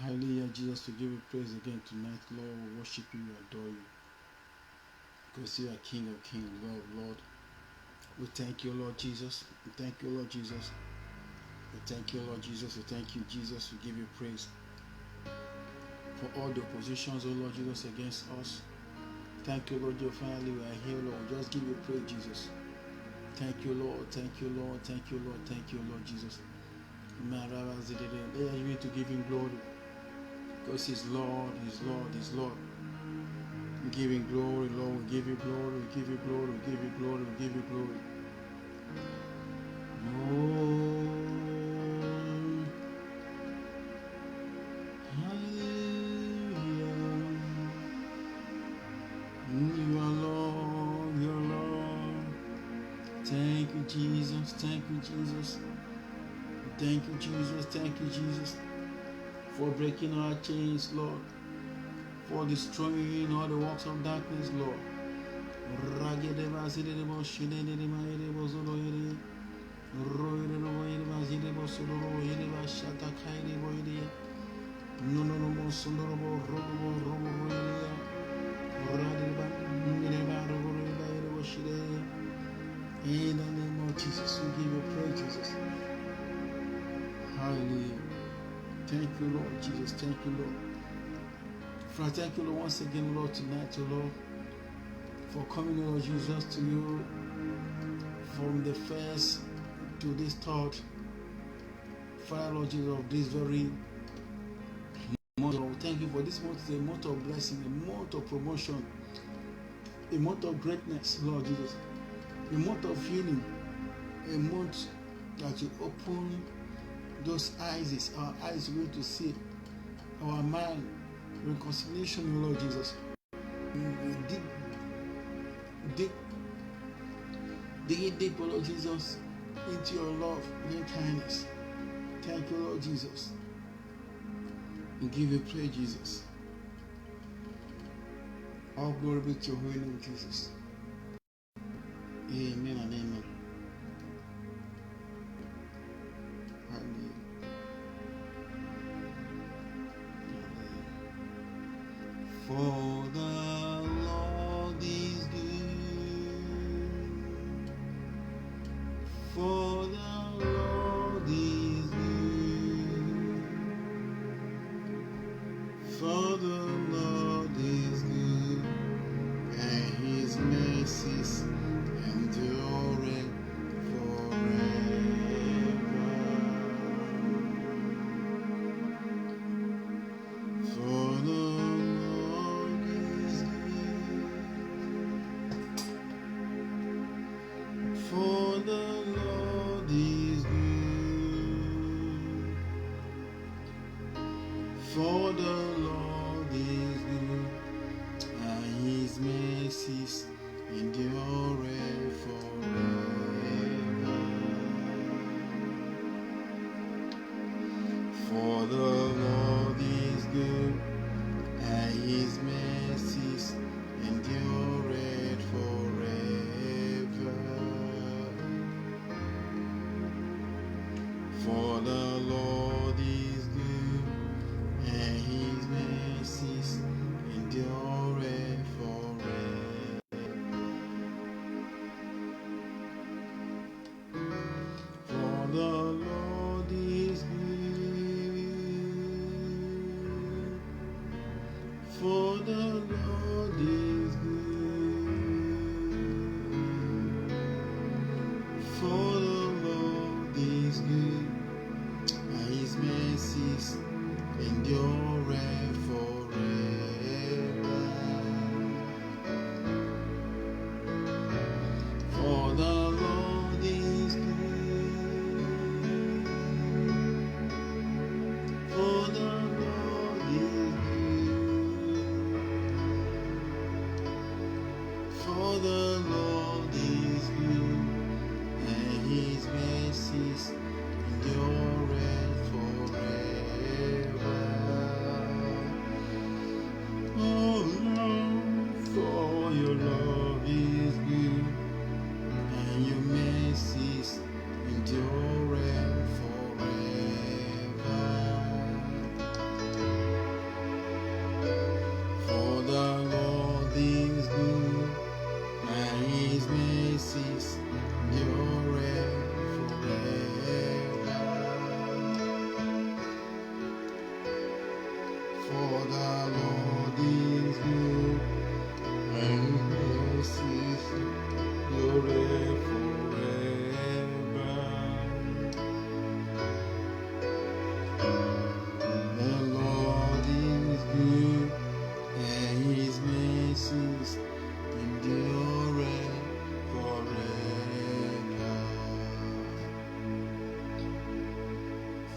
Hallelujah, Jesus, we give you praise again tonight, Lord. We worship you, we adore you. Because you are King of Kings, Lord of Lord. We thank you, Lord Jesus. We thank you, Lord Jesus. We thank you, Lord Jesus. We thank you, Jesus. We give you praise for all the oppositions, oh Lord Jesus, against us. Thank you, Lord. Finally, we are here, Lord. Just give you praise, Jesus. Thank you, Lord. Thank you, Lord. Thank you, Lord. Thank you, Lord Jesus. Let us need to give him glory. Because he's Lord, he's Lord, he's Lord. We give him glory, Lord. We give you glory, we give you glory, we give you glory, we give you glory. Lord, hallelujah. You are Lord, you are Lord. Thank you, Jesus. Thank you, Jesus. Thank you, Jesus. Thank you, Jesus. For breaking our chains, Lord. For destroying all the works of darkness, Lord. In the name of Jesus, we give you praise, Jesus. Hallelujah. Thank you, Lord Jesus. Thank you, Lord. Father, thank you, Lord, once again, Lord, tonight, Lord, for coming, Lord Jesus, to you from the first to this third. Father, Lord Jesus, of this very month. Lord, thank you for this month is a month of blessing, a month of promotion, a month of greatness, Lord Jesus, a month of healing, a month that you open those eyes, our eyes will to see, our mind, reconciliation, Lord Jesus. We dig deep, Lord Jesus, into your love and your kindness. Thank you, Lord Jesus. We give you praise, Jesus. All glory be to your holy name, Jesus. Amen and amen. For the Lord is good. For the Lord is good. For the Lord is good, and his mercies endure forever. For the Lord is good. For the Lord is good. For the Lord is good, and his mercies endure forever. For the Lord is good, and his mercies endure forever. For the Lord is good, and his mercies endure forever. For the Lord is good. For the Lord is good. For the Lord is good, and his mercies endure forever. For the Lord is good. For the Lord is good. For the Lord is good, and his mercies endure forever. Oh Lord, for your love is good, and your mercies endure forever. For the Lord is good, and His mercies endure forever. The Lord is good, and His mercies endure forever.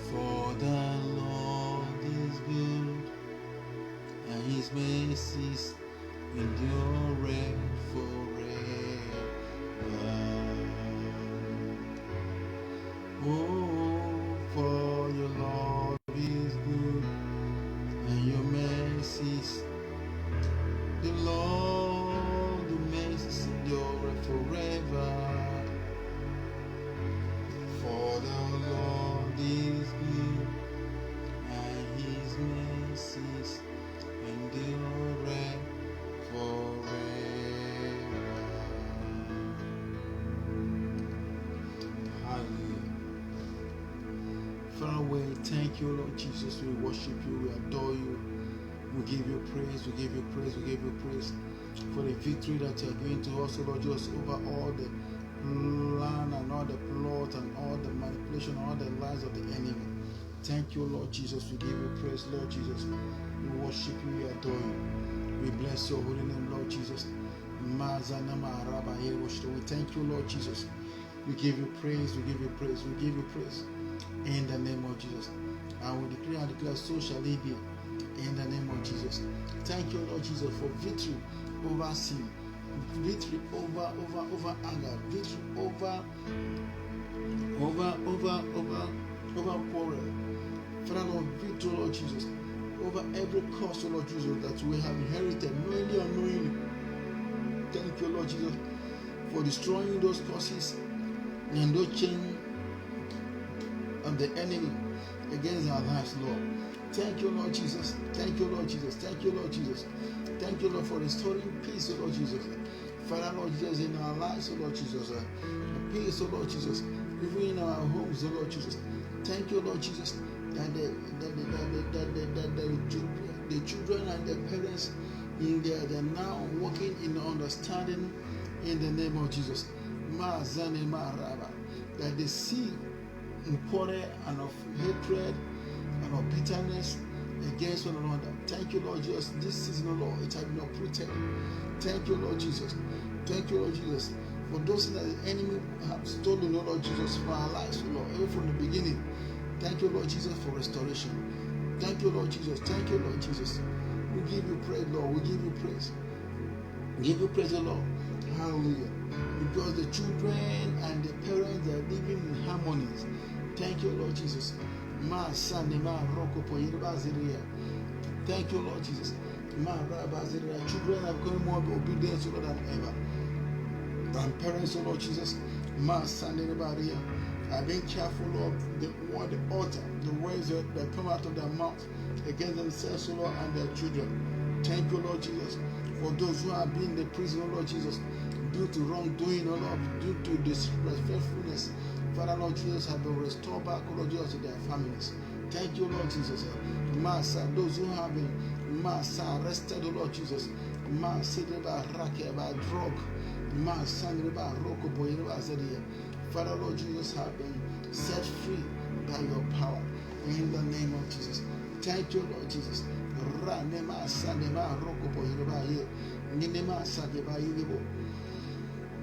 For the Lord is good, and His mercies endure forever. Oh, for your love is good, and your mercies, the Lord, the mercies endure forever. For the Lord is good, and His mercies endure forever. Hallelujah. Father, we thank you, Lord Jesus. We worship you, we adore you. We give you praise, we give you praise, we give you praise for the victory that you are going to us, Lord Jesus, over all the plan and all the plot and all the manipulation, all the lies of the enemy. Thank you, Lord Jesus. We give you praise, Lord Jesus. We worship you, we adore you. We bless your holy name, Lord Jesus. We thank you, Lord Jesus. We give you praise, we give you praise, we give you praise in the name of Jesus. And we declare and declare, so shall it be in the name of Jesus. Thank you, Lord Jesus, for victory over sin, victory over anger, victory over quarrel. Father, Lord, victory, Lord Jesus, over every curse, Lord Jesus, that we have inherited, knowingly or unknowingly. Thank you, Lord Jesus, for destroying those curses and those chains of the enemy against our lives, Lord. Thank you, Lord Jesus. Thank you, Lord Jesus. Thank you, Lord Jesus. Thank you, Lord, for restoring peace, Lord Jesus. Father, Lord Jesus, in our lives, Lord Jesus. Peace, Lord Jesus. Even in our homes, Lord Jesus. Thank you, Lord Jesus, that the children and the parents they're now walking in understanding in the name of Jesus. That they see quarrel and of hatred and of bitterness against one another. Thank you, Lord Jesus. This season, Lord, it has been uprooted. Thank you, Lord Jesus. Thank you, Lord Jesus, for those that the enemy have stolen, Lord Jesus, for our lives, Lord, even from the beginning. Thank you, Lord Jesus, for restoration. Thank you, Lord Jesus. Thank you, Lord Jesus. We give you praise, Lord. We give you praise. We give you praise, Lord. Hallelujah. Because the children and the parents are living in harmony. Thank you, Lord Jesus. Thank you, Lord Jesus. Children are going more obedient, Lord, than ever. And parents, Lord Jesus, are being careful of the altar, the words that come out of their mouth against themselves, Lord, and their children. Thank you, Lord Jesus, for those who have been in the prison, Lord Jesus, due to wrongdoing, Lord, due to disrespectfulness. Father, Lord Jesus, have been restored back, Lord Jesus, to their families. Thank you, Lord Jesus. Master, those who have been arrested, Lord Jesus, by drug, Father, Lord Jesus, have been set free by your power in the name of Jesus. Thank you, Lord Jesus.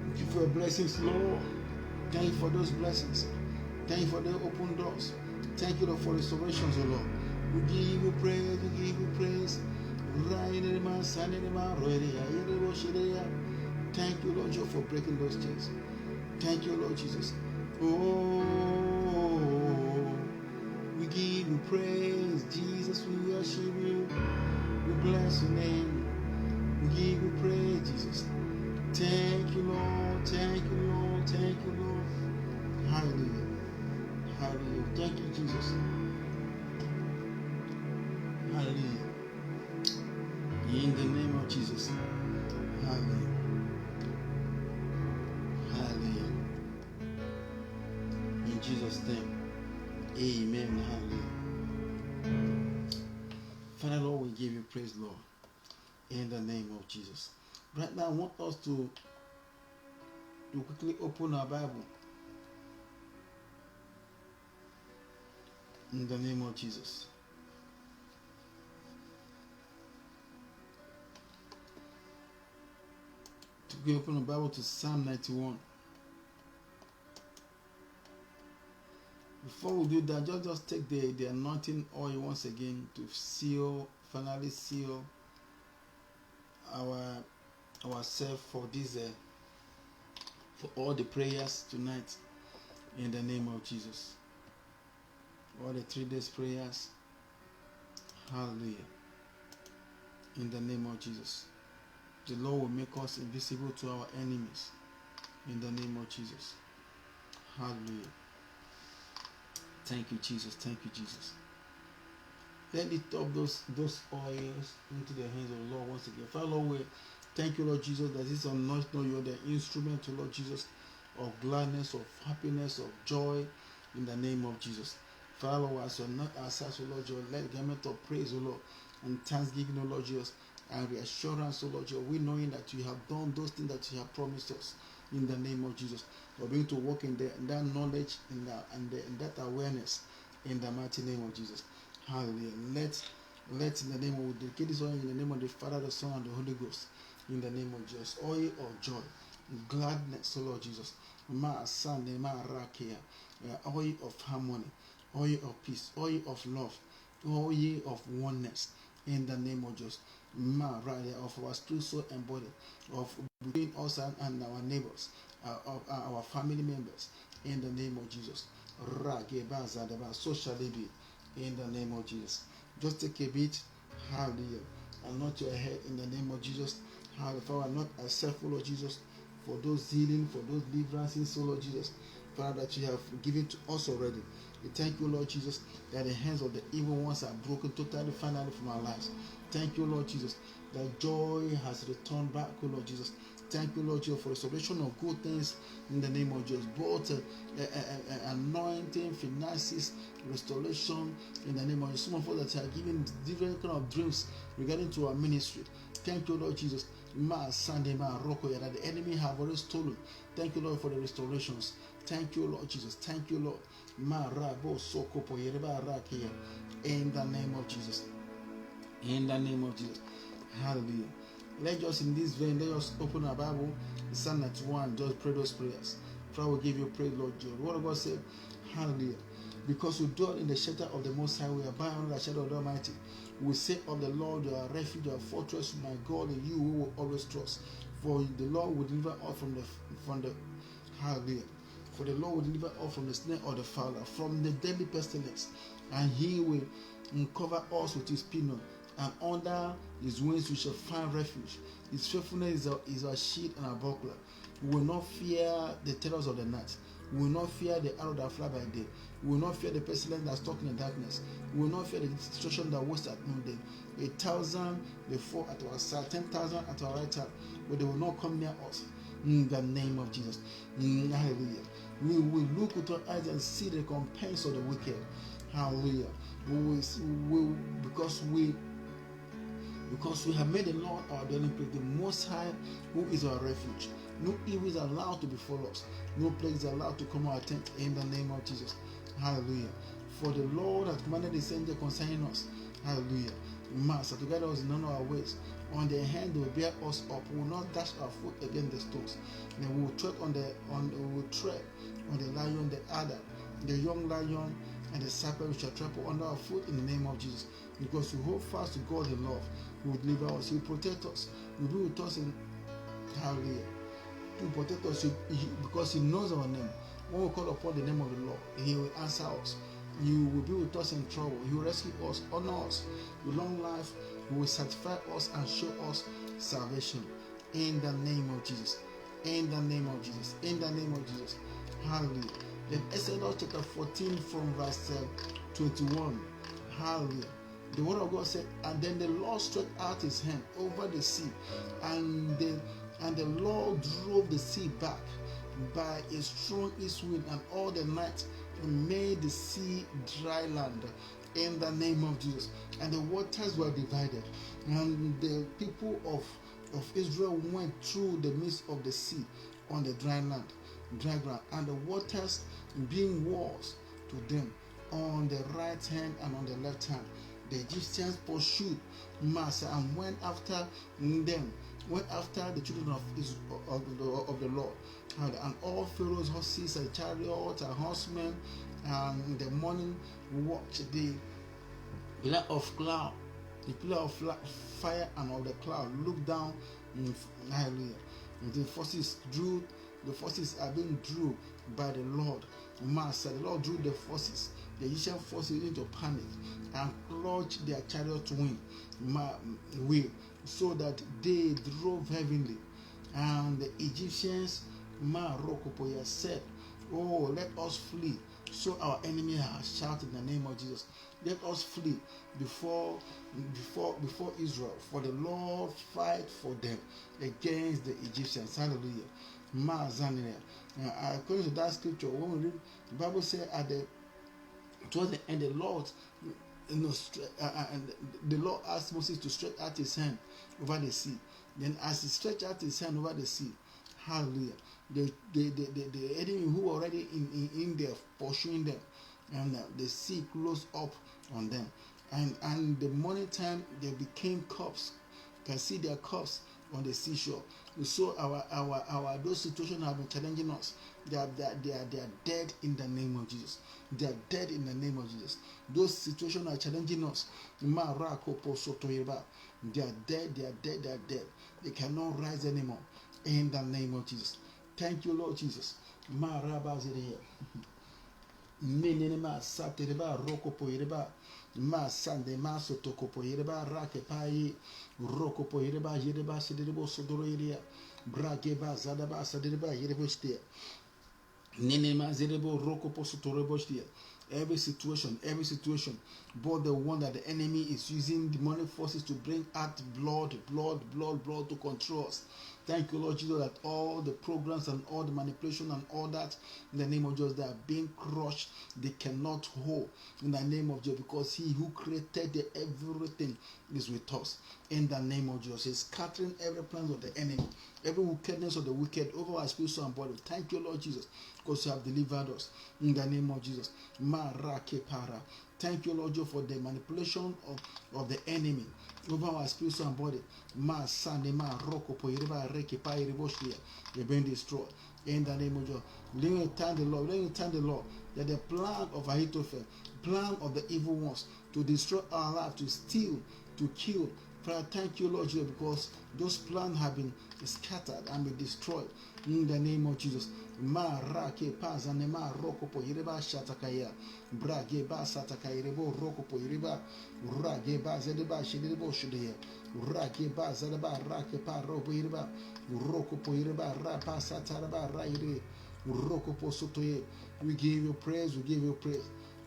Thank you for your blessings, Lord. Thank you for those blessings. Thank you for the open doors. Thank you, Lord, for restorations, O Lord. We give you praise, we give you praise. Thank you, Lord, for breaking those chains. Thank you, Lord Jesus. Oh, we give you praise, Jesus. We worship you. We bless your name. We give you praise, Jesus. Thank you, Lord. Thank you, Lord. Thank you, Lord. Hallelujah. Hallelujah. Thank you, Jesus. Hallelujah. In the name of Jesus. Hallelujah. Hallelujah. In Jesus' name. Amen. Hallelujah. Father, Lord, we give you praise, Lord, in the name of Jesus. Right now, I want us to quickly open our Bible in the name of Jesus. To open the Bible to Psalm 91. Before we do that, just take the anointing oil once again to finally seal ourselves for this for all the prayers tonight in the name of Jesus. All the 3 days prayers. Hallelujah. In the name of Jesus. The Lord will make us invisible to our enemies in the name of Jesus. Hallelujah. Thank you, Jesus. Thank you, Jesus. Let it up those oils into the hands of the Lord once again. Father, Lord, we thank you, Lord Jesus, that this anointing, you are the instrument, Lord Jesus, of gladness, of happiness, of joy in the name of Jesus. Father, Lord, as you are not ourselves, Lord Jesus, let the garment of praise, O Lord, and thanksgiving, O Lord Jesus, and reassurance, O Lord Jesus, we knowing that you have done those things that you have promised us in the name of Jesus. We're going to walk in that knowledge and that awareness in the mighty name of Jesus. Hallelujah. Let in the name of, we dedicate this oil in the name of the Father, the Son, and the Holy Ghost. In the name of Jesus. Oil of joy, gladness, O Lord Jesus. Oil of harmony, oil of peace, oil of love, oil of oneness. In the name of Jesus. Of our spirit, soul, and body, of between us and our neighbors, our family members, in the name of Jesus. So shall it be, in the name of Jesus. Just take a bit, hallelujah, and not your head in the name of Jesus. Hallelujah, Father, not accept, Lord Jesus, for those healing, for those deliverances, Lord Jesus, Father, that you have given to us already. We thank you, Lord Jesus, that the hands of the evil ones are broken totally, finally, from our lives. Thank you, Lord Jesus, that joy has returned back, oh Lord Jesus. Thank you, Lord Jesus, for restoration of good things in the name of Jesus. Both anointing, finances, restoration in the name of Jesus. Some of us that are giving different kind of dreams regarding to our ministry. Thank you, Lord Jesus. That the enemy have already stolen. Thank you, Lord, for the restorations. Thank you, Lord Jesus. Thank you, Lord. In the name of Jesus. In the name of Jesus. Hallelujah. Let us in this vein, let us open our Bible, Psalm 91, just pray those prayers. Father, will give you praise, Lord Jesus. What God said, hallelujah. Because we dwell in the shelter of the Most High, we abide under the shadow of the Almighty. We say of the Lord, your refuge, your fortress, my God, in you we will always trust. For the Lord will deliver us from the hallelujah. For the Lord will deliver us from the snare of the fowler, from the deadly pestilence, and he will cover us with his pinion, and under his wings we shall find refuge. His faithfulness is our shield and our buckler. We will not fear the terrors of the night. We will not fear the arrow that fly by day. We will not fear the pestilence that stalks in the darkness. We will not fear the destruction that wastes at noonday. 1,000 may fall at our side, 10,000 at our right hand, but they will not come near us. In the name of Jesus. Hallelujah. We will look with our eyes and see the recompense of the wicked. Hallelujah. Because we have made the Lord our dwelling place, the Most High, who is our refuge. No evil is allowed to befall us. No plague is allowed to come our tent in the name of Jesus. Hallelujah. For the Lord has commanded his angel concerning us. Hallelujah. Master, to guide us in all our ways. On their hand they will bear us up. We will not dash our foot against the stones. Then we will tread on the lion, the adder, the young lion, and the serpent which shall trample under our foot in the name of Jesus. Because we hold fast to God in love, He will deliver us, He will protect us, He will be with us in hallelujah. He will protect us because He knows our name. When we call upon the name of the Lord, He will answer us. You will be with us in trouble. He will rescue us, honor us with long life. He will satisfy us and show us salvation. In the name of Jesus. In the name of Jesus. In the name of Jesus. Hallelujah. Then Exodus chapter 14 from verse 21. Hallelujah. The word of God said, and then the Lord stretched out his hand over the sea, and the Lord drove the sea back by a strong east wind, and all the night made the sea dry land. In the name of Jesus. and the waters were divided, and the people of Israel went through the midst of the sea on the dry ground, and the waters being walls to them on the right hand and on the left hand. The Egyptians pursued Massa and went after them, went after the children of Israel, of the Lord, and all Pharaoh's horses and chariots and horsemen. And in the morning watch, the pillar of cloud, the pillar of fire and of the cloud looked down. Hallelujah. The forces are being drew by the Lord. Master, the Lord drew the forces, the Egyptian forces, into panic and clutched their chariot way, so that they drove heavily. And the Egyptians said, "Oh, let us flee." So our enemy has shouted in the name of Jesus, "Let us flee before Israel, for the Lord fight for them against the Egyptians." Hallelujah. According to that scripture, when we read, the Bible says towards the end, the Lord, the Lord asked Moses to stretch out his hand over the sea. Then, as he stretched out his hand over the sea, hallelujah, the enemy who were already in there pursuing them, and the sea closed up on them, and the morning time they became corpses. You can see their corpses on the seashore. So our those situations have been challenging us. They are dead in the name of Jesus. They are dead in the name of Jesus. Those situations are challenging us. They are dead. They are dead. They cannot rise anymore in the name of Jesus. Thank you, Lord Jesus. Menenema satereba rokopo yereba ma sande ma sotokopo yereba rakepai rokopo yereba siderebo sodoro yeria brageba zadaba sadereba yerebo stia nenema zerebo rokopo sotorebo stia. Every situation, but the one that the enemy is using demonic forces to bring out blood to control us. Thank you, Lord Jesus, that all the programs and all the manipulation and all that, in the name of Jesus, they are being crushed. They cannot hold in the name of Jesus, because He who created everything is with us. In the name of Jesus, He's scattering every plan of the enemy, every wickedness of the wicked over our spirit, soul, and body. Thank you, Lord Jesus, because You have delivered us. In the name of Jesus. Thank you, Lord Jesus, for the manipulation of the enemy over our spirit, soul, and body. They've been destroyed. In the name of Jesus. Let me thank the Lord that the plan of Ahithophel, plan of the evil ones to destroy our life, to steal, to kill. Father, thank you, Lord Jesus, because those plans have been scattered and been destroyed. In the name of Jesus. Marake pazanema rokopo yireba shatakaya brageba satakayirebo rokopo yireba rageba zedeba shidebo shudeye rageba zadeba rakepa robo yireba rokopo yireba rapa sataraba raire rokopo sotoye. We give You praise.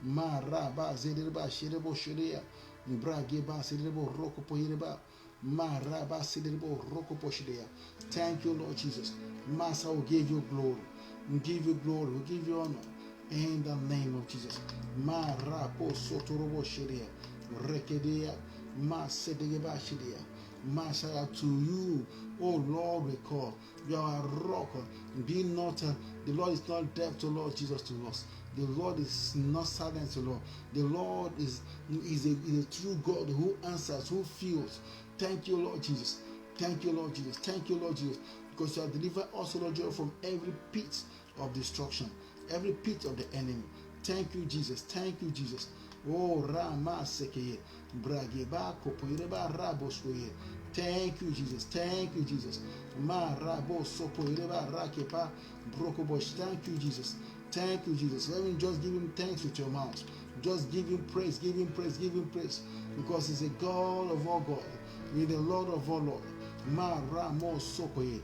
Maraba zedeba shidebo shudeye brageba zedebo rokopo yireba maraba zedebo rokopo shudeye. Thank you, Lord Jesus. Master, will give You glory. We give You glory. We give You honor. In the name of Jesus. Marapo sotorobo shiria. Rekedea. Masedeba shiria. Masaya, to You, oh Lord, we call. You are a rock. Be not, the Lord is not deaf to Lord Jesus to us. The Lord is not silent to Lord. The Lord is a true God who answers, who feels. Thank You, Lord Jesus. Thank You, Lord Jesus. Thank You, Lord Jesus. Because You have delivered us, Lord Jesus, from every pit of destruction, every pit of the enemy. Thank You, Jesus. Thank You, Jesus. Oh, Rama Sekeye, Brageba, Kopoireba, Raboskoye. Thank You, Jesus. Thank You, Jesus. Ma Rabo Sopoireba, Rakepa, Brokobosh. Thank You, Jesus. Thank You, Jesus. Let me just give Him thanks with your mouth. Just give Him praise, give Him praise, give Him praise. Because He's a God of all God. He's the Lord of all Lord. Ma Ramo Sokoye.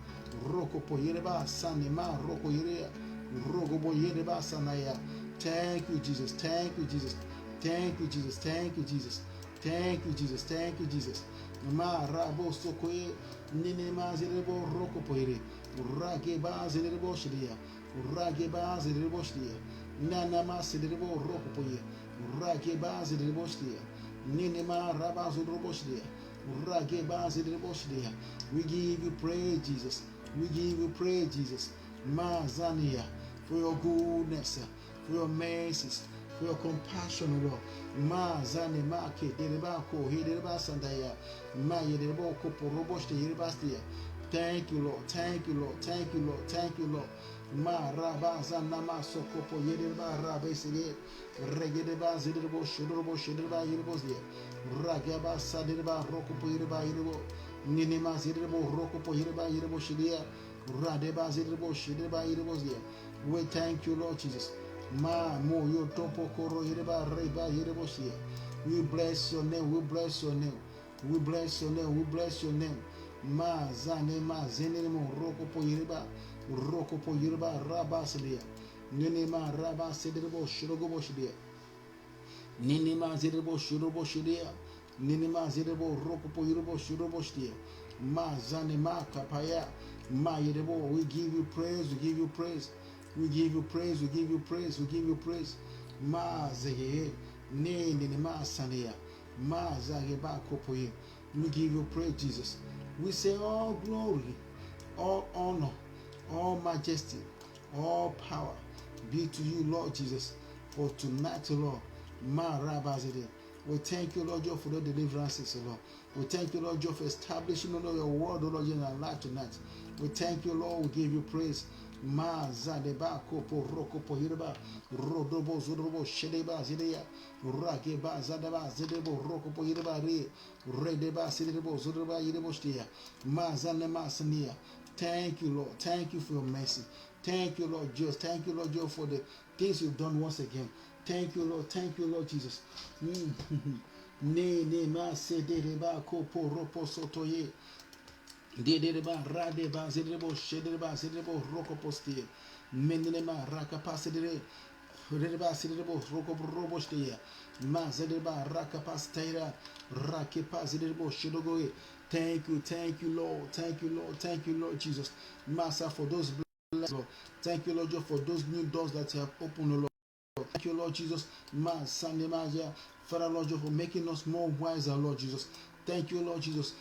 Rokopo Yereba Sanema Roko Yerea Rokobo Yereba Sanaya. Thank You, Jesus. Thank You, Jesus. Thank You, Jesus. Thank You, Jesus. Thank You, Jesus. Thank You, Jesus. Ma Rabo Sokoye Ninema Zerebo Rokopo Yere Rageba Zerebo Shria Rageba Zerebo Shria Nanama Zerebo Rokopo Ye Rageba Zerebo Shria. Ninema Rabazudroboshia. Ragebazidroboshia. We give you praise, Jesus. We give you praise, Jesus. Mazania, for your goodness, for your mercies, for your compassion, O Lord. Mazane make derebako hidereba sandaya. Ma yedereboko poroboshte yerebastia. Thank you, Lord. Thank you, Lord. Thank you, Lord. Thank you, Lord. Ma rabazana masokopo yedereba rabesige. Regedeba ziderebo shudrobo shudreba yerebosdia. Ragaba sadereba rokopo yereba yerebo. Ninema ziderebo rokopo yereba yerebo shidia. Radeba ziderebo shudreba yerebosdia. We thank you, Lord Jesus. Ma mo yo topo koro yereba reba yereboshia. We bless your name. We bless your name. We bless your name. We bless your name. Ma zane ma zenemo roko po yiriba raba sedia. Nene ma raba sederebo shirogo shidia. Nene ma zederebo shirobo shidia. Nene ma zederebo roko po yiribo shirobo shidia. Ma zane ma kapaya. Ma yirebo. We give you praise. We give you praise. We give you praise. We give you praise. We give you praise. Ma zege ne ne ma sanea. Ma zage ba kopoye. We give you praise, Jesus. We say all glory, all honor, all majesty, all power be to you, Lord Jesus, for tonight, Lord. Ma rabazede. We thank you, Lord, for the deliverances, Lord. We thank you, Lord, for establishing, Lord, your word, Lord, in our life tonight. We thank you, Lord. We give you praise. Ma zadeba kopo roko po hirba rodobo zodrobo shedeba zideya rakeba zadeba zedebo roko po hirba re redeba sidebo zodroba yidebo shtia ma zanema sania. Thank you, Lord. Thank you for your mercy. Thank you, Lord Jesus. Thank you, Lord Jesus, for the things you've done once again. Thank you, Lord. Thank you, Lord Jesus. Ne ma sedeba kopo ropo sotoye. Dedeba radeba zedebo shedeba zedebo roko postie menema rakapa sedere redeba sedebo roko robo stia ma zedeba rakapa stera rakepa zedebo shedogoe. Thank you, Lord. Thank you, Lord. Thank you, Lord Jesus. Master, for those blessings, Lord. Thank you, Lord, just for those new doors that you have opened, Lord. Thank you, Lord Jesus. Father, Lord, for making us more wiser, Lord Jesus. Thank you, Lord Jesus.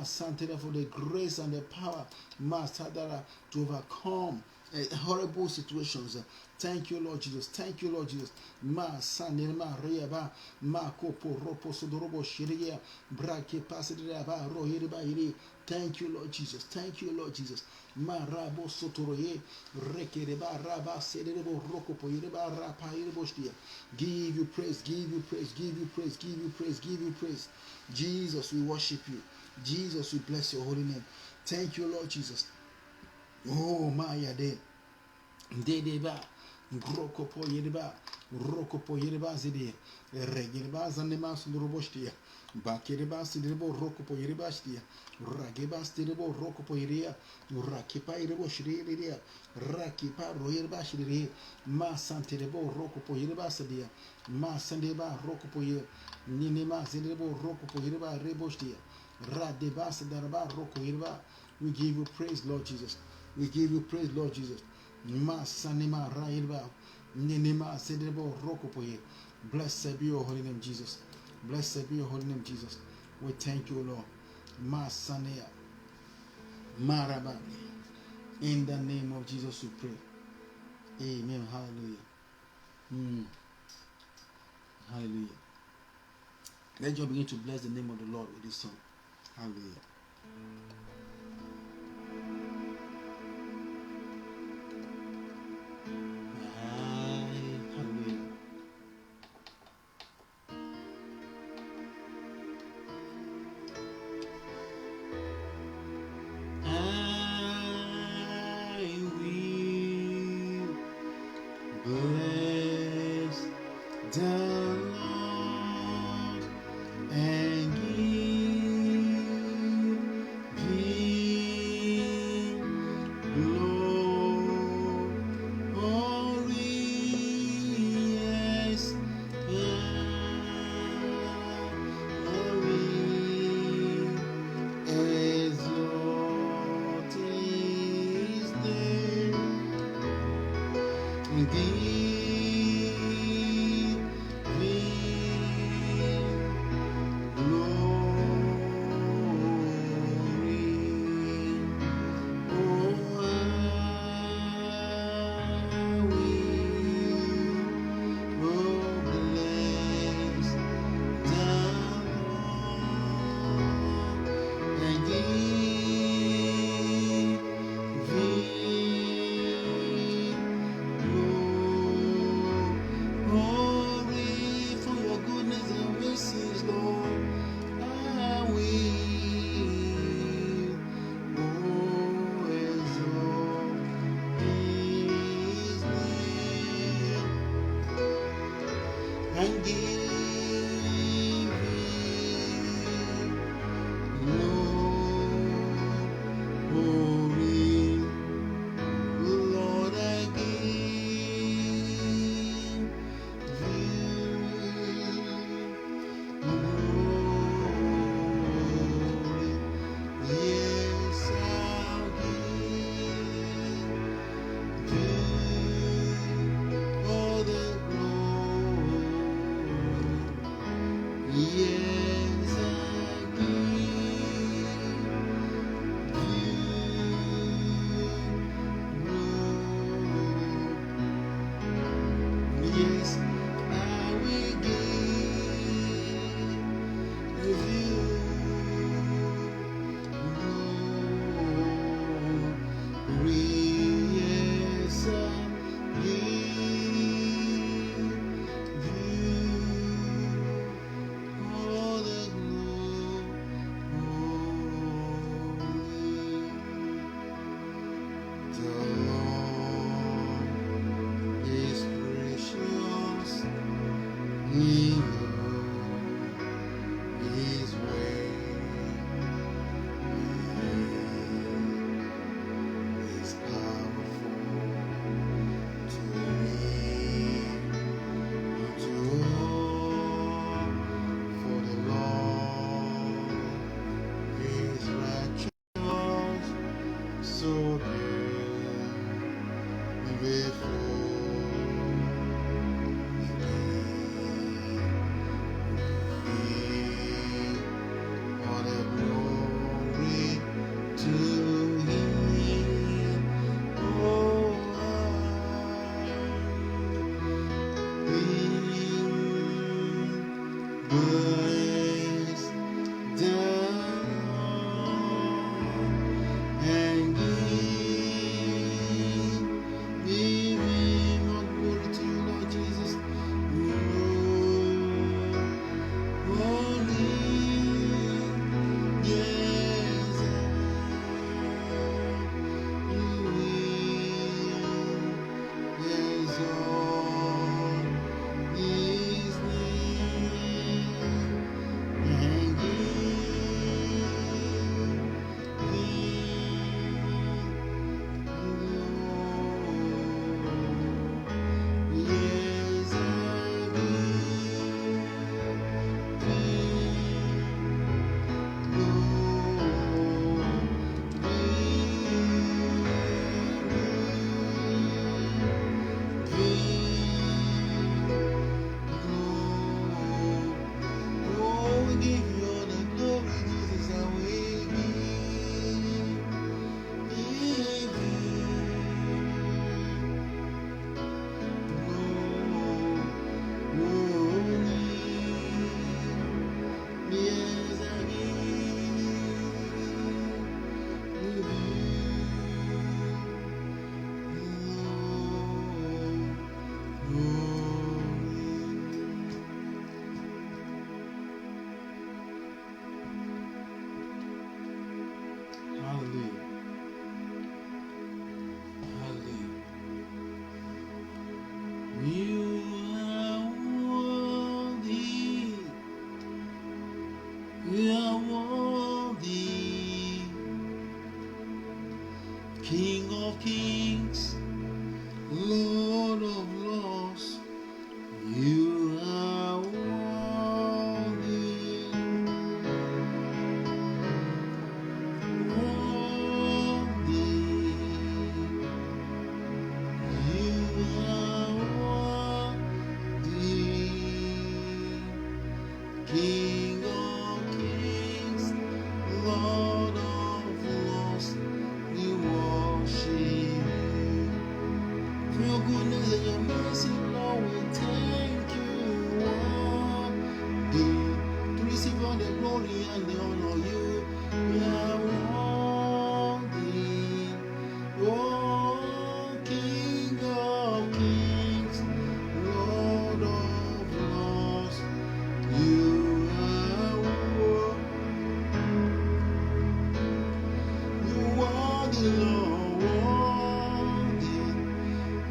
Santana, for the grace and the power, Sadara, to overcome horrible situations. Thank you, Lord Jesus. Thank you, Lord Jesus. Sanema Riaba, Kopo Ropo Sodorobo Shiria, Brake Pasidaba, Rohiriba Iri. Thank you, Lord Jesus. Thank you, Lord Jesus. Marabo Sotoroye, Rekereba Raba Sederebo Roko Poyereba Rapa Iribostia. Give you praise, give you praise, give you praise, give you praise, give you praise. Jesus, we worship you. Jesus, we bless your holy name. Thank you, Lord Jesus. Oh, Maya de Deba, Rokopo Yeriba, Rokopo Yeriba Zidi, Regeba Zanema Sundrobostia, Bakeriba Sidrebo Rokopo Yeribastia, Rageba Stirebo Rokopo Yeria, Rakipa Yerebo Shriria, Rakipa Royerba Shri, Ma Santerebo Rokopo Yeribasadia, Ma Sandeba Rokopo Yer, Ninema Zidrebo Rokopo Yeriba Rebostia, Radeba Sadaraba Roko Yerba. We give you praise, Lord Jesus. We give you praise, Lord Jesus. Ma sanima railba ninima sedebo rokopoye. Blessed be your holy name, Jesus. Blessed be your holy name, Jesus. We thank you, Lord. Ma sanea maraba. In the name of Jesus we pray. Amen. Hallelujah. Hallelujah. Let's just begin to bless the name of the Lord with this song. Hallelujah.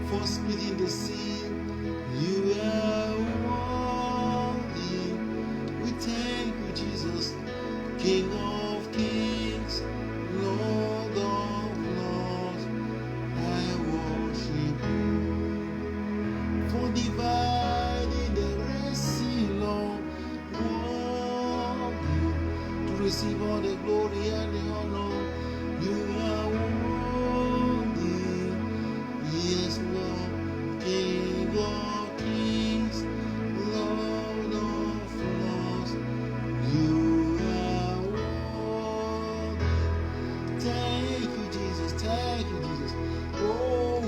For splitting the sea, you are King of kings, Lord of lords, I worship you. For dividing the Red Sea, Lord, worthy to receive all the glory and the honor. You are worthy, yes, Lord, King of kings, Lord of lords. You are worthy. Thank you, Jesus. Thank you, Jesus. Oh,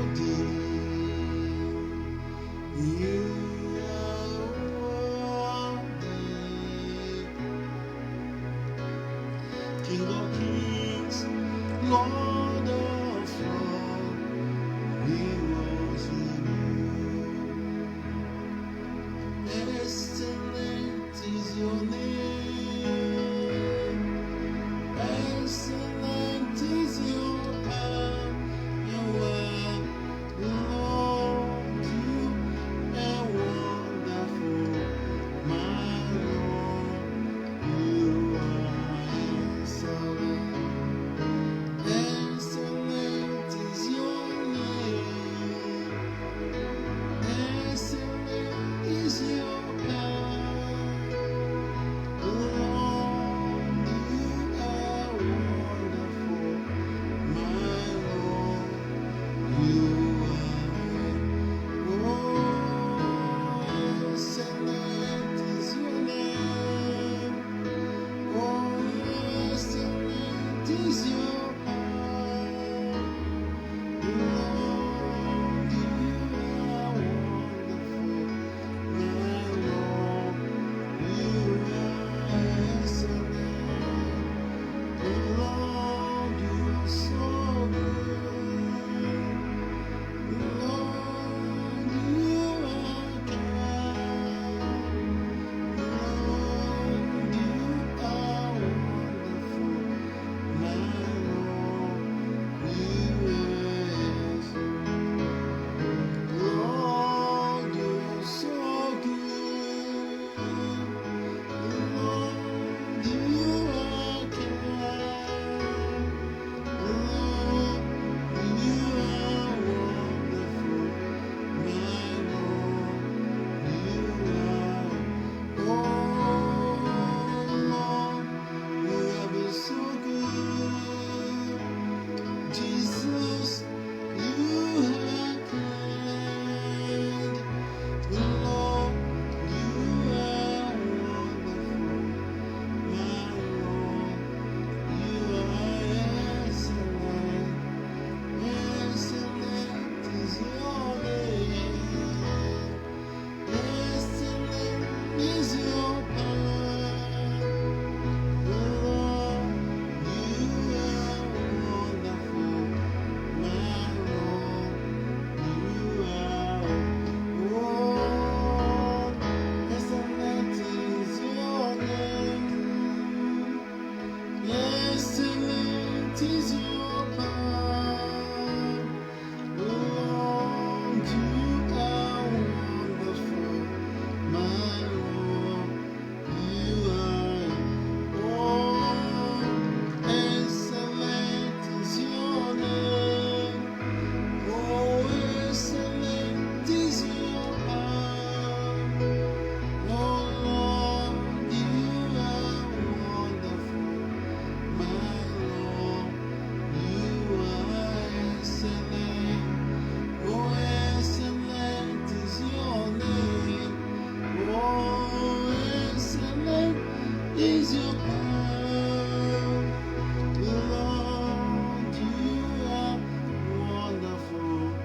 worthy. You are worthy. King of kings, Lord of lords, we worship you. Excellent is your name. Excellent is your power. Lord, you are wonderful. My Lord, you are excellent. Excellent is your name. Excellent is your power. Lord, you are wonderful. My Lord, you are. Oh, excellent is your name. Oh, excellent is your power. Lord, you are wonderful. My Lord, you are excellent. Lord, you are so good. Lord, you are kind. Lord, you are wonderful. My Lord, you are excellent. Lord, you are so good. Lord, you are kind. Lord, you are wonderful. My Lord, you are. Oh, Lord, you have been so good. Jesus, you are kind. Lord, you are wonderful. My Lord, you are excellent. Excellent is your name. Excellent is your power. Lord, you are wonderful. My Lord, you are. Oh, excellent is your name. Excellent is your power. Lord, you are wonderful. My Lord, you are. Oh, excellent is your name. Oh, excellent is your power. Oh, Lord, you are wonderful. My Lord, you are excellent. Oh, excellent is your name. Oh, excellent is your power. Lord, you are wonderful.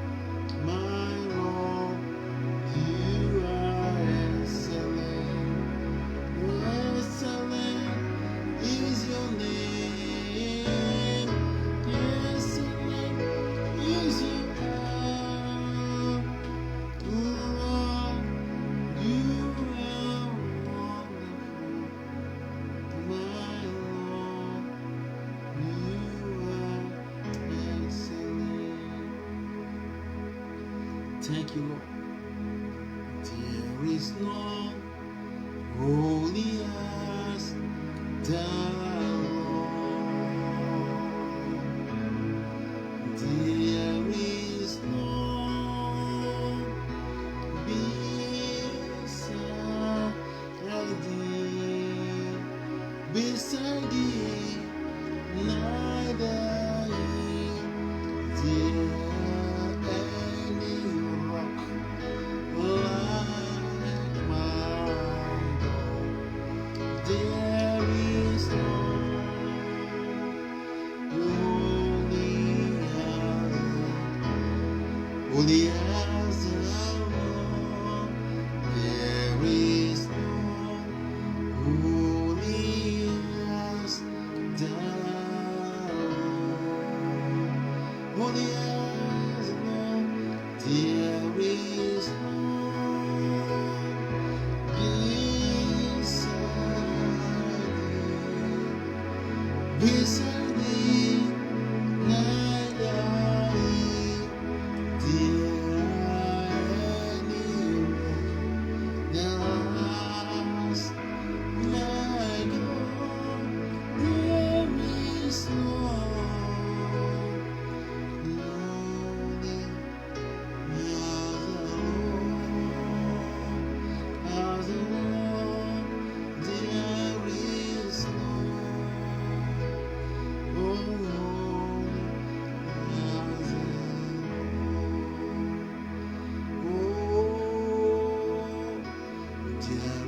My Lord, you are excellent. Oh, excellent is your name. Excellent is your power. Lord, you are wonderful. My Lord, you are excellent. Thank you, Lord. There is none holy as the Lord. There is no beside thee, neither is there any rock like my God. There is no only as the Lord. There is no only as the Lord. Only as the Lord. There is no beside thee, neither is there any rock that's my God. There is no lonely as the Lord. There is no there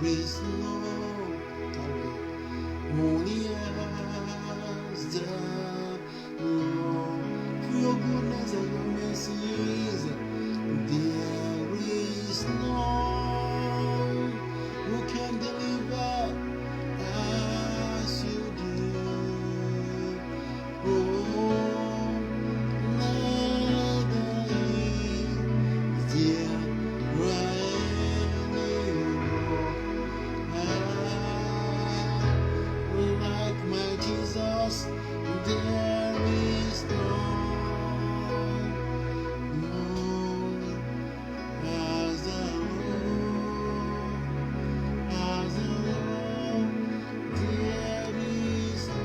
is no only as the Lord. For your goodness and your mercies, there is none who can deliver as you do. There is none as the Lord, as the Lord. There is none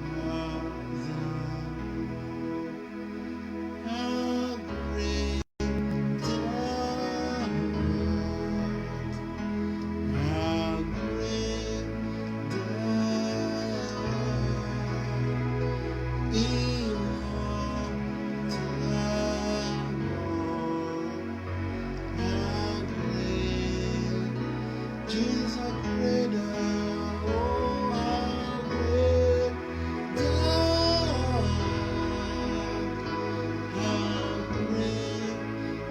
as the Lord. How great thou art. How great thou art. How great. Jesus, how great thou art. How great thou art. How great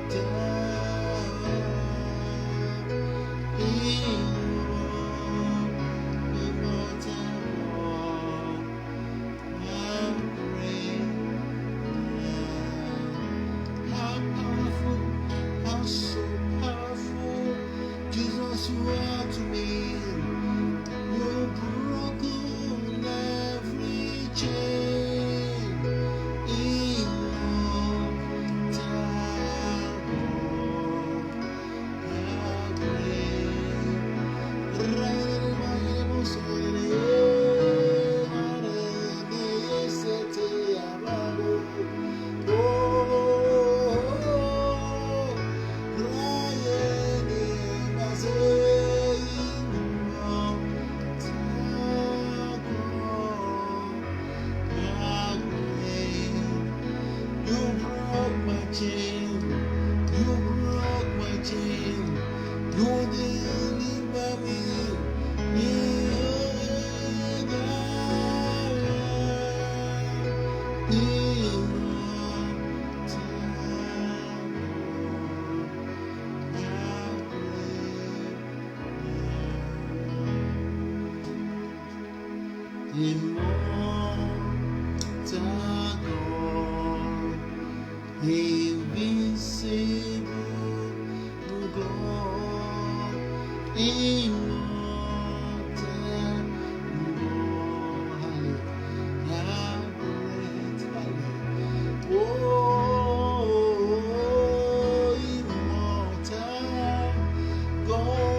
thou you are to me. You've broken every chain in Invincible God, immortal God, how great are you? Oh, immortal God.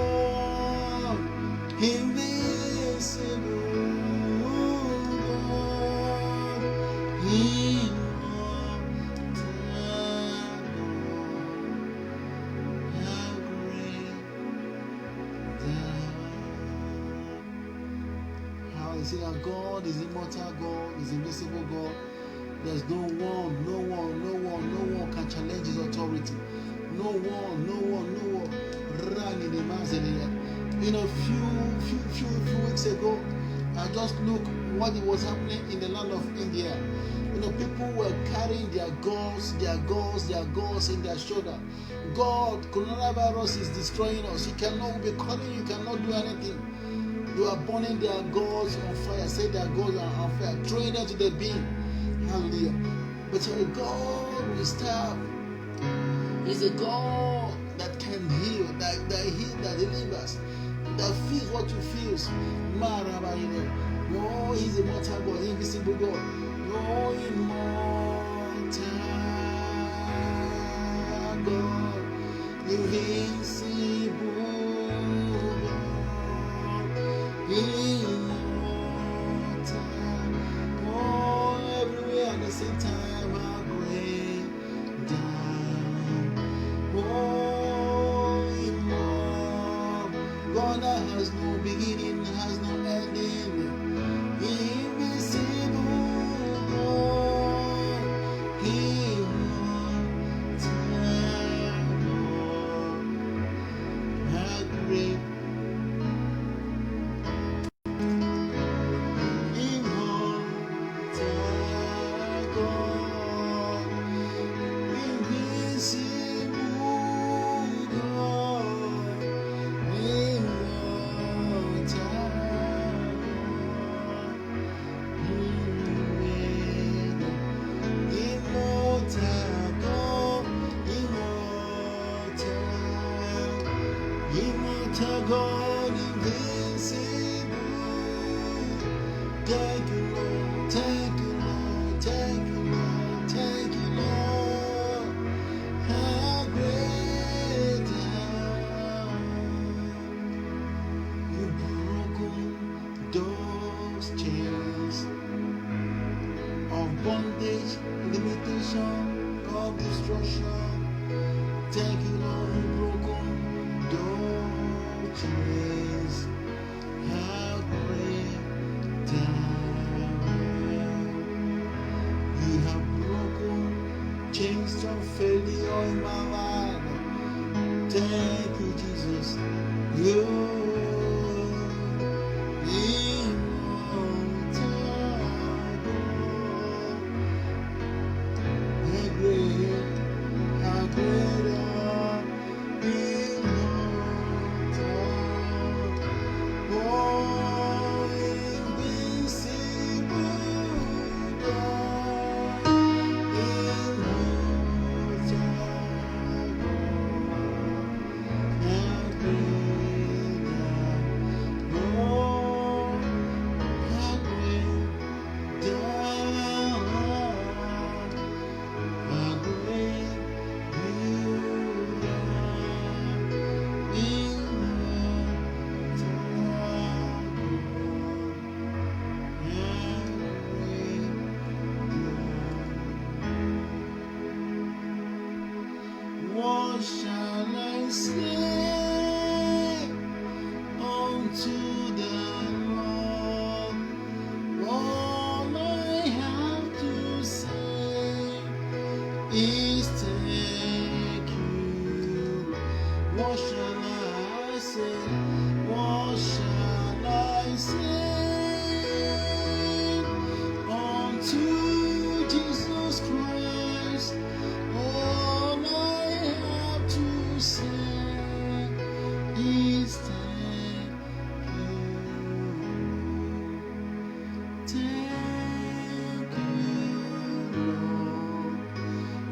You see that God is immortal, God is invisible, God. There's no one can challenge his authority. No one. Run in the man's area. Few weeks ago, I just looked what was happening in the land of India. People were carrying their gods in their shoulder. God, coronavirus is destroying us. You cannot be calling, you cannot do anything. You are burning their gods on fire. Say their gods are on fire. Throwing them to the bin. Hallelujah. But your God will stop. He's a God that can heal, that heals, that delivers, that feels what you feel. Oh, he's a immortal God, invisible God. Oh, immortal God, invisible God, oh, everywhere at the same time, I break down. Oh, immortal God that has no beginning, has no ending. God, invisible. Thank you, Lord. Thank you, Lord. Thank you, Lord. Thank you, Lord. How great you've broken those chains of bondage, limitation, of destruction. Thank you, Lord. You've broken those chains. How great you have broken chains of failure in my life. Thank you, Jesus. You what shall I say unto the Lord? All I have to say is thank you. What shall I say? What shall I say unto Jesus Christ? All I have to say is thank you. Thank you, Lord.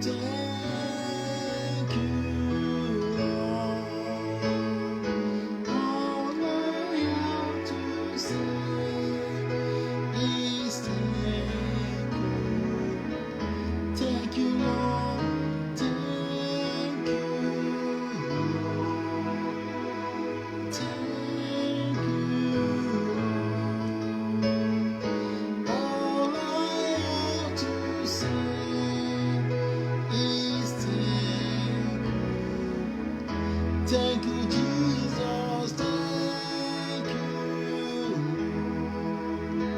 Thank you, Lord. All I have to say is thank you. Thank you, Lord. Thank you, Lord. Thank you, Lord. All I have to say is thank you. Thank you, Jesus. Thank you, Lord.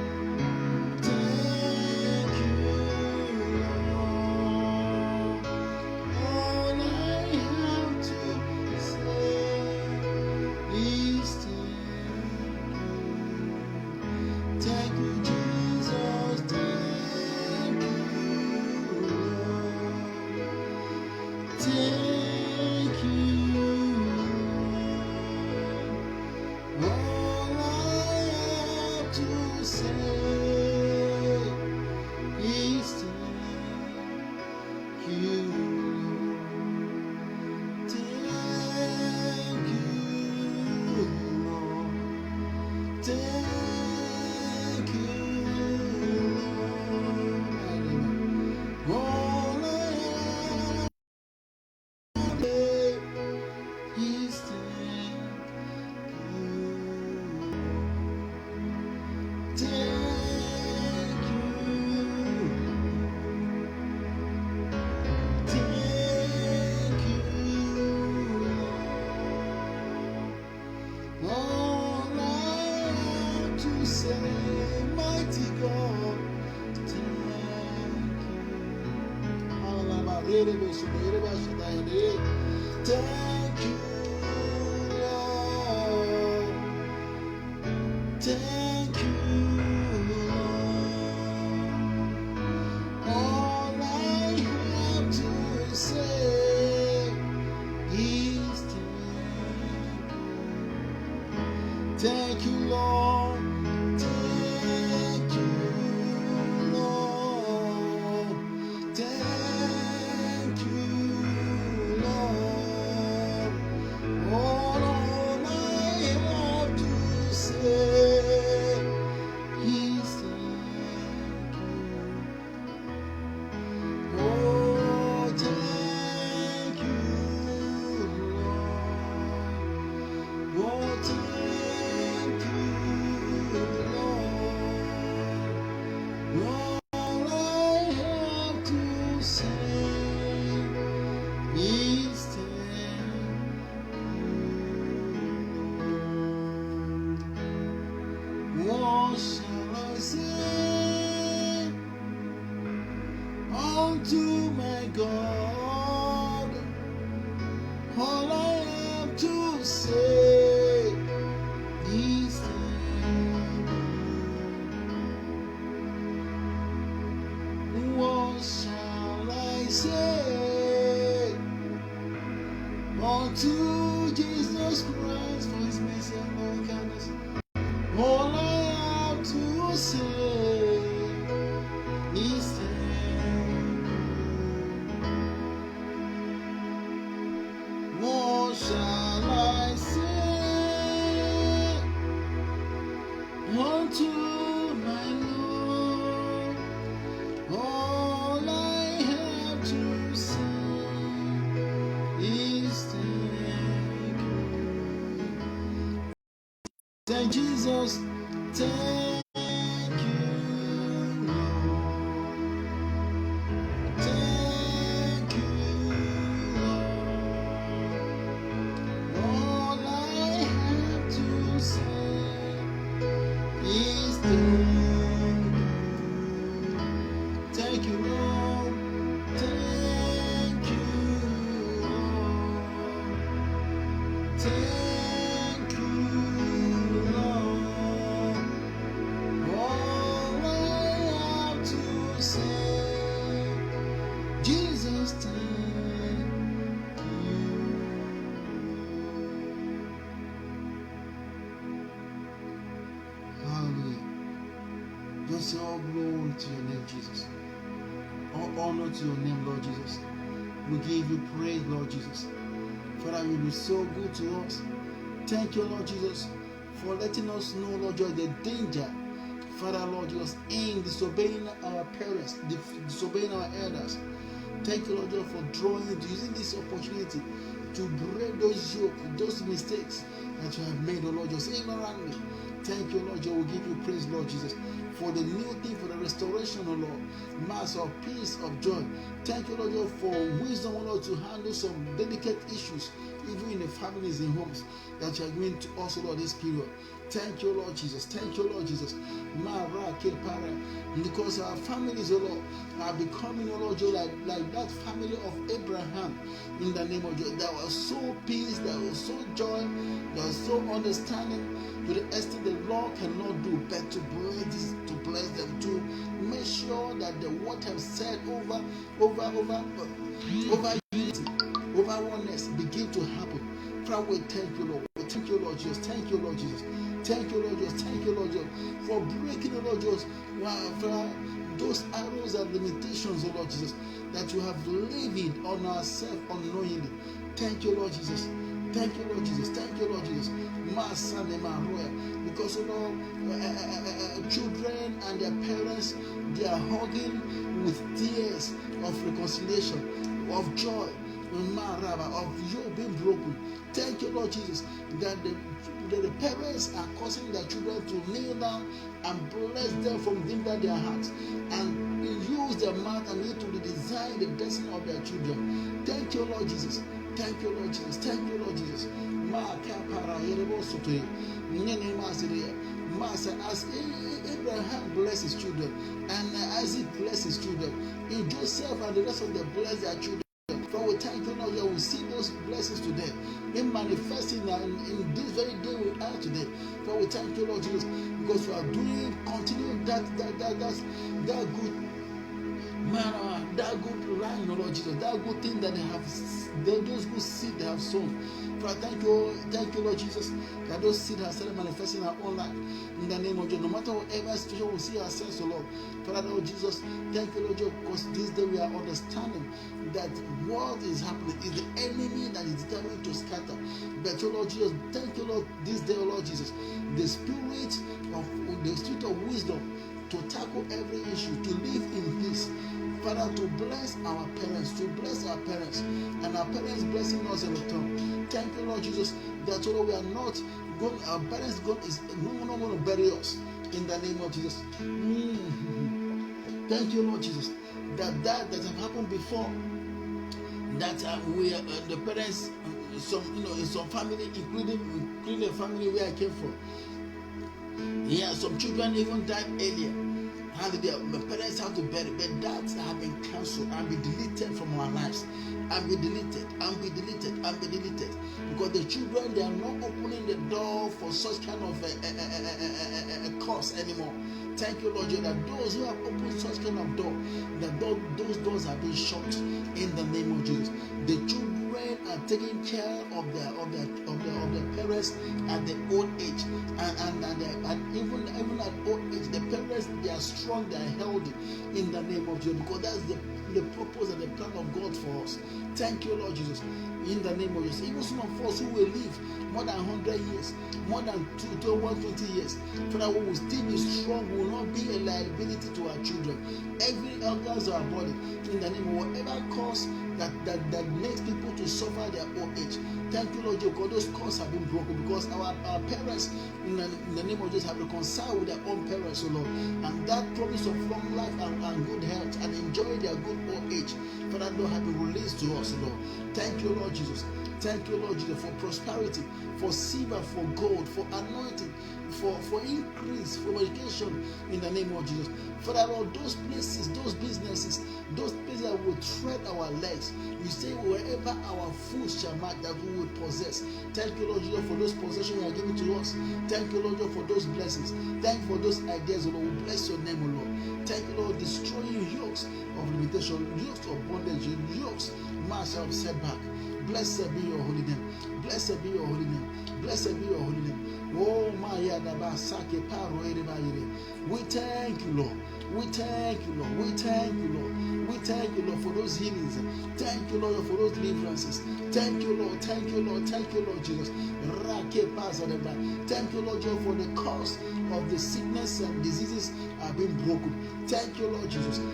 say is thank you, thank you, Lord, thank you, Lord. All I have is thank you, thank you, thank you, Lord. All I have to say, mighty God, thank you. Thank you, Lord. Thank you, Lord. All I have to say is thank you, Lord. Thank you, Lord. Thank you, Lord. All I have to say is thank you. Oh, thank you, Lord. Oh, thank you, Lord. All I have to say is thank you. What shall I say unto my God? All I have to say is thank you. What shall I say unto Jesus Christ for his mercy and loving kindness? All I have to say is thank you. What shall I say unto my Lord? All I have to say is thank you. Thank Jesus, thank you, Lord. Thank you, Lord. All I have to say is thank you, Lord. Thank you, Lord. Thank you, Lord. All I have to say, Jesus, thank you. Hallelujah. Just say all glory to your name, Jesus. All honor to your name, Lord Jesus. We give you praise, Lord Jesus. Father, you be so good to us. Thank you, Lord Jesus, for letting us know, Lord Jesus, the danger, Father, Lord Jesus, in disobeying our parents, disobeying our elders. Thank you, Lord Jesus, for using this opportunity to break those yokes, those mistakes that you have made, oh Lord Jesus, ignorantly. Thank you, Lord Jesus. We give you praise, Lord Jesus, for the new thing, for the restoration, oh Lord, mass of peace, of joy. Thank you, Lord Jesus, for wisdom, oh Lord, to handle some delicate issues, even in the families and homes that you are going to also, Lord, this period. Thank you, Lord Jesus. Thank you, Lord Jesus. Because our families, oh Lord, are becoming, oh Lord, like that family of Abraham, in the name of Jesus. That was so peace, that was so joy, that was so understanding, to the extent the Lord cannot do but to bless them, to make sure that the word have said over unity, over oneness begin to happen. Father, we thank you, Lord. We Thank you, Lord Jesus. Thank you, Lord Jesus. Thank you, Lord Jesus. Thank you, Lord Jesus, for breaking, Lord Jesus, for those arrows and limitations, Lord Jesus, that you have levied on ourselves unknowingly. Thank you, Lord Jesus. Thank you, Lord Jesus. Thank you, Lord Jesus. Because children and their parents, they are hugging with tears of reconciliation, of joy, of you being broken. Thank you, Lord Jesus, that the parents are causing their children to kneel down and bless them from within their hearts, and use their mouth and need to redesign the destiny of their children. Thank you, Lord Jesus. Thank you, Lord Jesus. Thank you, Lord Jesus. As Abraham blessed his children and Isaac blessed his children, in Joseph and the rest of them bless their children. For we thank you, Lord, we see those blessings today in manifesting in this very day we are today. For we thank you, Lord Jesus, because we are continuing that good manner, that good line, Lord Jesus, that good thing that they have, those good seed they have sown. For I thank you, Lord Jesus, that those seeds have started manifesting in our own life. In the name of Jesus, no matter whatever situation we see ourselves, Lord, Father, Lord Jesus, thank you, Lord Jesus, because this day we are understanding that what is happening is the enemy that is determined to scatter. But, Lord Jesus, thank you, Lord, this day, Lord Jesus, the spirit of wisdom to tackle every issue, to live in peace. Father, to bless our parents, and our parents blessing us in return. Thank you, Lord Jesus, that we are not going, our parents is not going to bury us in the name of Jesus. Thank you, Lord Jesus, that have happened before, that we are the parents, in some family, including the family where I came from. Yeah, some children even died earlier. My parents have to bury, but that have been cancelled and be deleted from our lives, and be deleted. Because the children, they are not opening the door for such kind of a cause anymore. Thank you, Lord, that those who have opened such kind of door, those doors have been shut in the name of Jesus. The children are taking care of their parents at the old age, and even at old age, the parents, they are strong, they are healthy in the name of Jesus, because that's the purpose and the plan of God for us. Thank you, Lord Jesus, in the name of Jesus. Even some of us who will live more than 100 years, more than 120 years, Father, we will still be strong, we will not be a liability to our children. Every organs of our body, in the name of whatever cause that makes people to suffer their old age. Thank you, Lord, because those causes have been broken, because our parents, in the name of Jesus, have reconciled with their own parents, Lord, and that promise of long life and good health and enjoy their good old age, Father, Lord, have been released to us, Lord. Thank you, Lord Jesus. Thank you, Lord Jesus, for prosperity, for silver, for gold, for anointing, for increase, for education, in the name of Jesus. Father, Lord, those places, those businesses, those places that will tread our legs, you say wherever our foot shall mark, that we will possess. Thank you, Lord Jesus, for those possessions you are giving to us. Thank you, Lord Jesus, for those blessings. Thank you for those ideas, Lord. We bless your name, Lord. Thank you, Lord, destroying yokes of limitation, yokes of bondage, yokes, mass of setback. Blessed be your holy name. Blessed be your holy name. Blessed be your holy name. Oh, my Yadabasake Paro Erebayere. We thank you, Lord. We thank you, Lord. We thank you, Lord. We thank you, Lord, for those healings. Thank you, Lord, for those deliverances. Thank you, Lord. Thank you, Lord. Thank you, Lord Jesus. Thank you, Lord Jesus, for the cause of the sickness and diseases have been broken. Thank you, Lord Jesus. Thank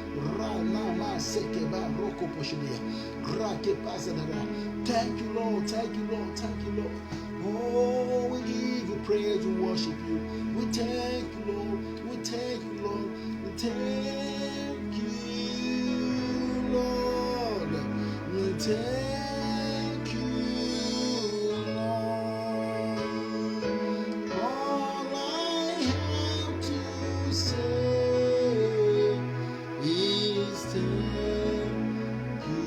you, Lord. Thank you, Lord. Thank you, Lord. Oh, we give you praise, we worship you. We thank you, Lord. We thank you, Lord. We thank you, Lord. We thank you, Lord. All I have to say is thank you.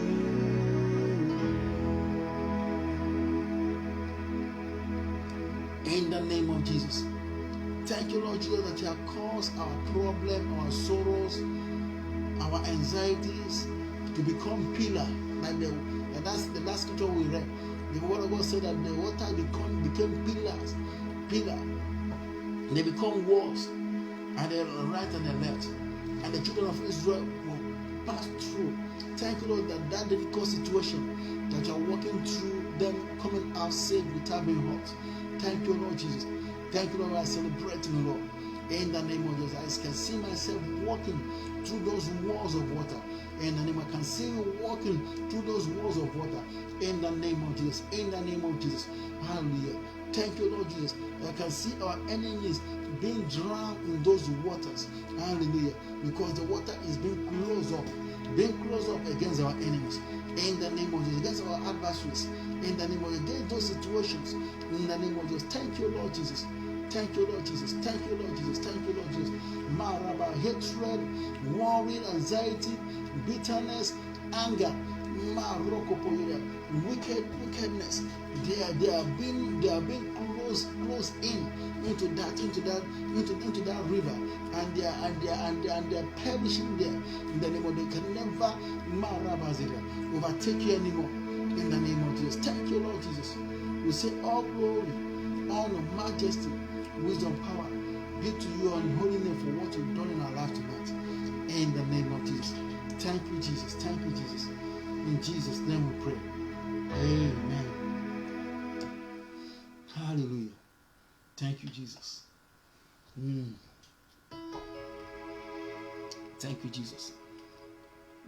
In the name of Jesus. Thank you, Lord Jesus, that you have caused our problem, our sorrows, our anxieties to become pillar. And that's the last scripture we read. The word of God said that the water became became pillar. They become walls, and the right and the left, and the children of Israel will pass through. Thank you, Lord, that difficult situation that you are walking through, them coming out safe without being hurt. Thank you, Lord Jesus. Thank you, Lord. I celebrate you, Lord. In the name of Jesus, I can see myself walking through those walls of water. In the name, I can see you walking through those walls of water. In the name of Jesus. In the name of Jesus. Hallelujah. Thank you, Lord Jesus. I can see our enemies being drowned in those waters. Hallelujah. Because the water is being closed up against our enemies. In the name of Jesus, against our adversaries. In the name of Jesus, against those situations. In the name of Jesus. Thank you, Lord Jesus. Thank you, Lord Jesus. Thank you, Lord Jesus. Thank you, Lord Jesus. Maraba, hatred, worry, anxiety, bitterness, anger, wickedness. They are being close into that river, and they are perishing there. In the name of, they can never overtake you anymore. In the name of Jesus. Thank you, Lord Jesus. We say all glory, honor, majesty, wisdom, power be to you and holy name for what you've done in our life tonight. In the name of Jesus. Thank you, Jesus. Thank you, Jesus. In Jesus' name we pray. Amen. Hallelujah. Thank you, Jesus. Thank you, Jesus.